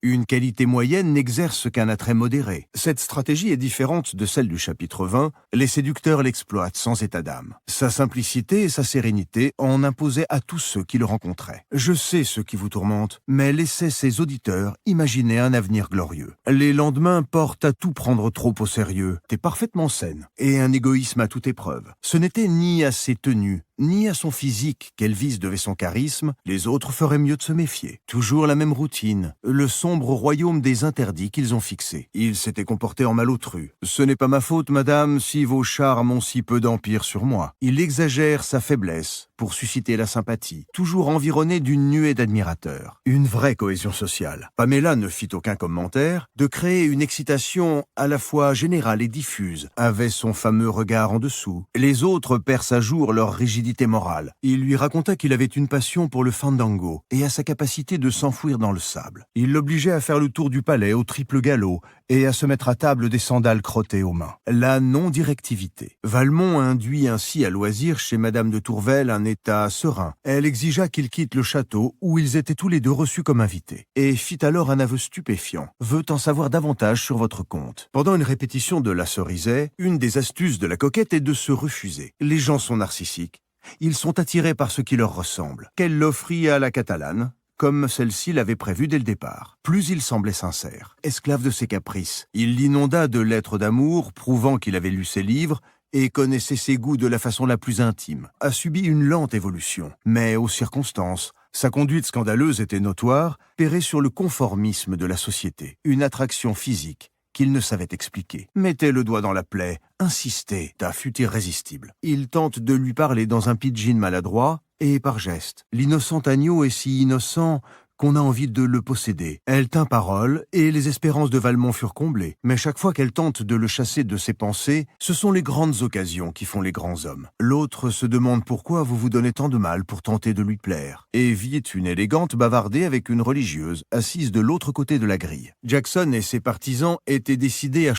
Une qualité moyenne n'exerce qu'un attrait modéré. Cette stratégie est différente de celle du chapitre 20. Les séducteurs l'exploitent sans état d'âme. Sa simplicité et sa sérénité en imposaient à tous ceux qui le rencontraient. Je sais ce qui vous tourmente, mais laissez ses auditeurs imaginer un avenir glorieux. Les lendemains portent à tout prendre trop au sérieux. T'es parfaitement saine. Et un égoïsme à toute épreuve. Ce n'était ni à ses tenues, ni à son physique qu'Elvis devait son charisme, les autres feraient mieux de se méfier. Toujours la même routine, le sombre royaume des interdits qu'ils ont fixé. Il s'était comporté en malotru. « Ce n'est pas ma faute, madame, si vos charmes ont si peu d'empire sur moi. » Il exagère sa faiblesse pour susciter la sympathie, toujours environné d'une nuée d'admirateurs. Une vraie cohésion sociale. Pamela ne fit aucun commentaire. De créer une excitation à la fois générale et diffuse, avait son fameux regard en dessous. Les autres percent à jour leur rigidité morale. Il lui raconta qu'il avait une passion pour le fandango et à sa capacité de s'enfouir dans le sable. Il l'obligeait à faire le tour du palais au triple galop et à se mettre à table des sandales crottées aux mains. La non-directivité. Valmont induit ainsi à loisir chez Madame de Tourvel un état serein. Elle exigea qu'il quitte le château où ils étaient tous les deux reçus comme invités et fit alors un aveu stupéfiant. « Veut en savoir davantage sur votre compte. » Pendant une répétition de la Cerizet, une des astuces de la coquette est de se refuser. Les gens sont narcissiques. Ils sont attirés par ce qui leur ressemble. Qu'elle l'offrit à la Catalane, comme celle-ci l'avait prévu dès le départ. Plus il semblait sincère, esclave de ses caprices. Il l'inonda de lettres d'amour, prouvant qu'il avait lu ses livres et connaissait ses goûts de la façon la plus intime. A subi une lente évolution, mais aux circonstances. Sa conduite scandaleuse était notoire, pairée sur le conformisme de la société, une attraction physique qu'il ne savait expliquer. Mettez le doigt dans la plaie, insistez, ta fut irrésistible. Il tente de lui parler dans un pidgin maladroit, et par geste. L'innocent agneau est si innocent qu'on a envie de le posséder. Elle tint parole, et les espérances de Valmont furent comblées. Mais chaque fois qu'elle tente de le chasser de ses pensées, ce sont les grandes occasions qui font les grands hommes. L'autre se demande pourquoi vous vous donnez tant de mal pour tenter de lui plaire, et vit une élégante bavardée avec une religieuse, assise de l'autre côté de la grille. Jackson et ses partisans étaient décidés à